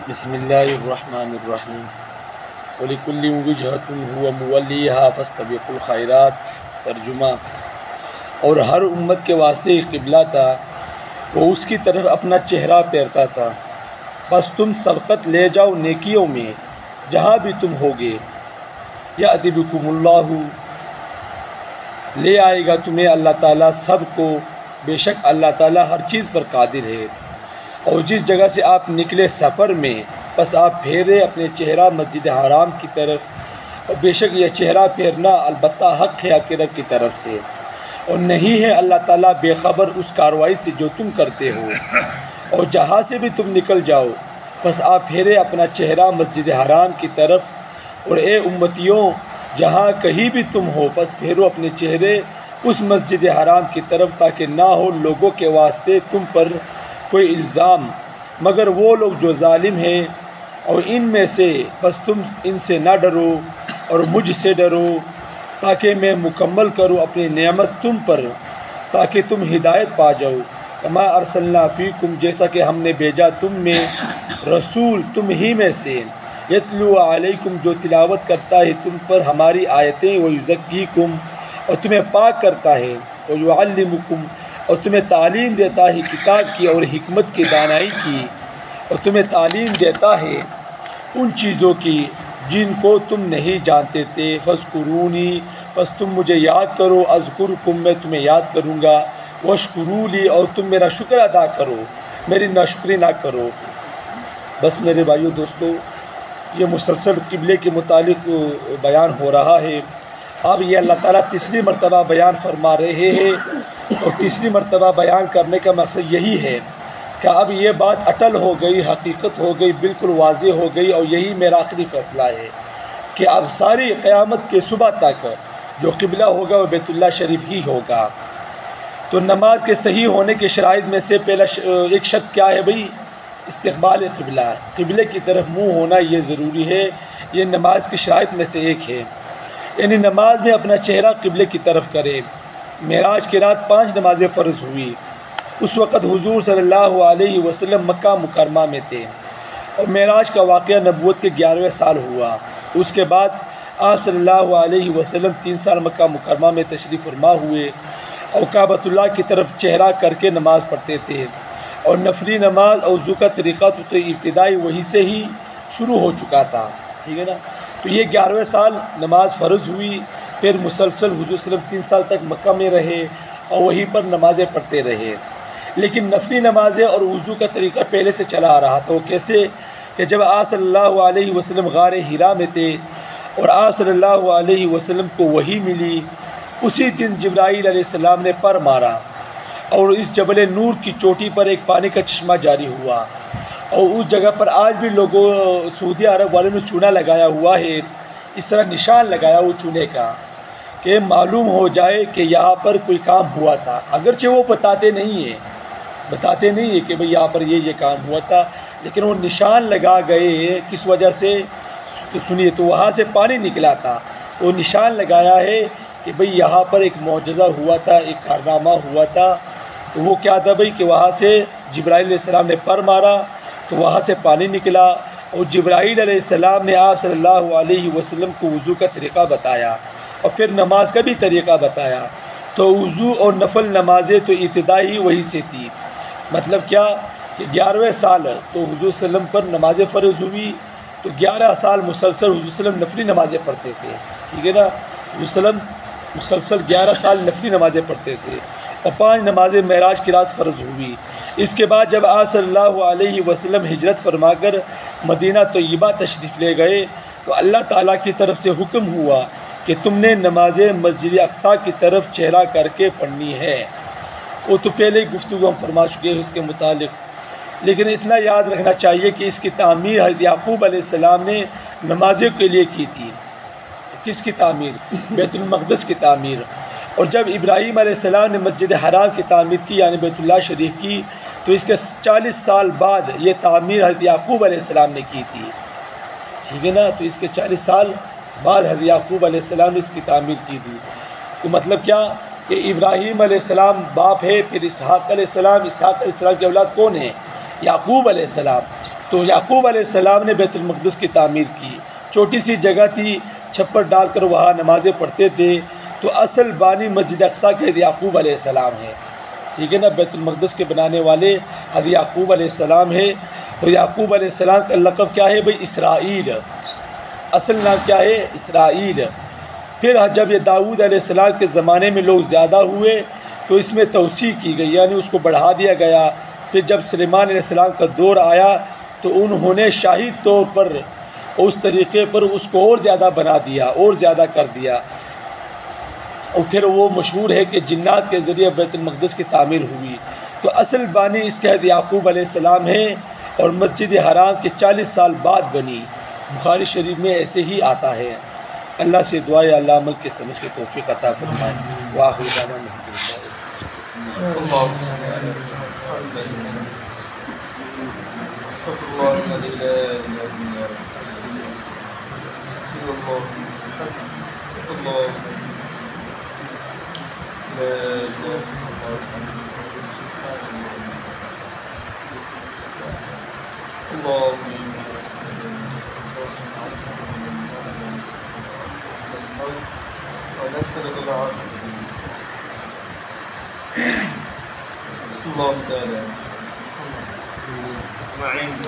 بسم اللہ الرحمن الرحیم وَلِكُلِّ وِجْهَةٌ هُوَ مُوَلِّيهَا فَاسْتَبِقُوا الْخَيْرَاتِ۔ ترجمہ: اور ہر امت کے واسطے ایک قبلہ تھا، وہ اس کی طرف اپنا چہرہ پھیرتا تھا، بس تم سبقت لے جاؤ نیکیوں میں جہاں بھی تم ہوگے۔ یأتی بکم اللہ، لے آئے گا تمہیں اللہ تعالیٰ سب کو، بے شک اللہ تعالیٰ ہر چیز پر قادر ہے۔ اور جس جگہ سے آپ نکلے سفر میں، بس آپ پھیرے اپنے چہرہ مسجد حرام کی طرف، اور بے شک یہ چہرہ پھیرنا البتہ حق ہے آپ کے رب کی طرف سے، اور نہیں ہے اللہ تعالیٰ بے خبر اس کارروائی سے جو تم کرتے ہو۔ اور جہاں سے بھی تم نکل جاؤ، بس آپ پھیرے اپنا چہرہ مسجد حرام کی طرف، اور اے امتیوں جہاں کہیں بھی تم ہو، بس پھیرو اپنے چہرے اس مسجد حرام کی طرف، تاکہ نہ ہو لوگوں کے واسطے تم پر کوئی الزام مگر وہ لوگ جو ظالم ہیں۔ اور ان میں سے بس تم ان سے نہ ڈرو اور مجھ سے ڈرو، تاکہ میں مکمل کروں اپنی نعمت تم پر، تاکہ تم ہدایت پا جاؤ۔ کما ارسلنا فیکم، جیسا کہ ہم نے بھیجا تم میں رسول تم ہی میں سے، یتلو علیکم، جو تلاوت کرتا ہے تم پر ہماری آیتیں، ویزکیکم، اور تمہیں پاک کرتا ہے، ویعلمکم، اور تمہیں تعلیم دیتا ہے کتاب کی اور حکمت کی، دانائی کی، اور تمہیں تعلیم دیتا ہے ان چیزوں کی جن کو تم نہیں جانتے تھے۔ فاذکرونی، بس تم مجھے یاد کرو، اذکرکم، میں تمہیں یاد کروں گا، واشکروا لی، اور تم میرا شکر ادا کرو، میری ناشکری نہ کرو۔ بس میرے بھائیو دوستو، یہ مسلسل قبلے کے متعلق بیان ہو رہا ہے۔ اب یہ اللہ تعالیٰ تیسری مرتبہ بیان فرما رہے ہیں، اور تیسری مرتبہ بیان کرنے کا مقصد یہی ہے کہ اب یہ بات اٹل ہو گئی، حقیقت ہو گئی، بالکل واضح ہو گئی، اور یہی میرا آخری فیصلہ ہے کہ اب ساری قیامت کے صبح تک جو قبلہ ہوگا وہ بیت اللہ شریف ہی ہوگا۔ تو نماز کے صحیح ہونے کے شرائط میں سے پہلا ایک شرط کیا ہے بھئی؟ استقبال قبلہ، قبلے کی طرف منہ ہونا یہ ضروری ہے، یہ نماز کی شرائط میں سے ایک ہے، یعنی نماز میں اپنا چہرہ قبلے کی طرف کرے۔ معراج کی رات 5 نمازیں فرض ہوئی، اس وقت حضور صلی اللہ علیہ وسلم مکہ مکرمہ میں تھے، اور معراج کا واقعہ نبوت کے 11ویں سال ہوا۔ اس کے بعد آپ صلی اللہ علیہ وسلم 3 سال مکہ مکرمہ میں تشریف فرما ہوئے، اور کعبۃ اللہ کی طرف چہرہ کر کے نماز پڑھتے تھے، اور نفلی نماز اور وضو کا طریقہ تو ابتدائی وہی سے ہی شروع ہو چکا تھا، ٹھیک ہے نا۔ تو یہ 11ویں سال نماز فرض ہوئی، پھر مسلسل حضور صلی اللہ علیہ وسلم 3 سال تک مکہ میں رہے، اور وہیں پر نمازیں پڑھتے رہے۔ لیکن نفلی نمازیں اور وضو کا طریقہ پہلے سے چلا آ رہا تھا۔ وہ کیسے کہ جب آپ صلی اللہ علیہ وسلم غار حرا میں تھے، اور آپ صلی اللہ علیہ وسلم کو وحی ملی، اسی دن جبرائیل علیہ السلام نے پر مارا، اور اس جبل نور کی چوٹی پر ایک پانی کا چشمہ جاری ہوا، اور اس جگہ پر آج بھی لوگوں سعودی عرب والوں نے چونا لگایا ہوا ہے، اس طرح نشان لگایا وہ چونے کا، کہ معلوم ہو جائے کہ یہاں پر کوئی کام ہوا تھا، اگرچہ وہ بتاتے نہیں ہیں کہ بھئی یہاں پر یہ کام ہوا تھا، لیکن وہ نشان لگا گئے کس وجہ سے؟ تو سنیے، تو وہاں سے پانی نکلا تھا، تو وہ نشان لگایا ہے کہ بھئی یہاں پر ایک معجزہ ہوا تھا، ایک کارنامہ ہوا تھا۔ تو وہ کیا تھا بھئی کہ وہاں سے جبرائیل علیہ السلام نے پر مارا، تو وہاں سے پانی نکلا، اور جبرائیل علیہ السلام نے آپ صلی اللہ علیہ وسلم کو وضو کا طریقہ بتایا، اور پھر نماز کا بھی طریقہ بتایا۔ تو وضو اور نفل نمازیں تو ابتدائی وہی سے تھی، مطلب کیا کہ 11ویں سال تو حضور صلی اللہ علیہ وسلم پر نمازیں فرض ہوئی، تو 11 سال مسلسل حضور صلی اللہ علیہ وسلم نفلی نمازیں پڑھتے تھے، ٹھیک ہے نا۔ حضور صلی اللہ علیہ وسلم مسلسل 11 سال نفلی نمازیں پڑھتے تھے، اور 5 نمازیں معراج کی رات فرض ہوئی۔ اس کے بعد جب آپ صلی اللہ علیہ وسلم ہجرت فرما کر مدینہ طیبہ تشریف لے گئے، تو اللہ تعالیٰ کی طرف سے حکم ہوا کہ تم نے نمازیں مسجد اقصیٰ کی طرف چہرہ کر کے پڑھنی ہے۔ وہ تو پہلے ہی گفتگو ہم فرما چکے ہیں اس کے متعلق، لیکن اتنا یاد رکھنا چاہیے کہ اس کی تعمیر حضرت یعقوب علیہ السلام نے نمازوں کے لیے کی تھی۔ کس کی تعمیر؟ بیت المقدس کی تعمیر۔ اور جب ابراہیم علیہ السلام نے مسجد حرام کی تعمیر کی، یعنی بیت اللہ شریف کی، تو اس کے 40 سال بعد یہ تعمیر حضرت یعقوب علیہ السلام نے کی تھی، ٹھیک ہے نا۔ تو اس کے 40 سال بعد حضرت یعقوب علیہ السلام نے اس کی تعمیر کی تھی۔ تو مطلب کیا کہ ابراہیم علیہ السلام باپ ہے، پھر اسحاق علیہ السلام، اسحاق علیہ السلام کی اولاد کون ہے؟ یعقوب علیہ السلام، تو یعقوب علیہ السلام نے بیت المقدس کی تعمیر کی، چھوٹی سی جگہ تھی، چھپر ڈال کر وہاں نمازیں پڑھتے تھے، تو اصل بانی مسجد اقصیٰ کے یعقوب علیہ السلام ہے، ٹھیک ہے نا، بیت المقدس کے بنانے والے حضرت یعقوب علیہ السلام ہے۔ اور یعقوب علیہ السلام کا لقب کیا ہے بھئی؟ اسرائیل، اصل نام کیا ہے؟ اسرائیل۔ پھر جب یہ داؤد علیہ السلام کے زمانے میں لوگ زیادہ ہوئے تو اس میں توسیع کی گئی، یعنی اس کو بڑھا دیا گیا۔ پھر جب سلیمان علیہ السلام کا دور آیا تو انہوں نے شاہی طور پر اس طریقے پر اس کو اور زیادہ بنا دیا، اور زیادہ کر دیا، اور پھر وہ مشہور ہے کہ جنات کے ذریعے بیت المقدس کی تعمیر ہوئی۔ تو اصل بانی اس کے حضرت یعقوب علیہ السلام ہے، اور مسجد حرام کے 40 سال بعد بنی، بخاری شریف میں ایسے ہی آتا ہے۔ اللہ سے دعا ہے اللہ عمل کے سمجھ کے توفیق عطا فرمائے۔ وآخر دعوانا ونسألك العافية. بسم الله تعالى معين.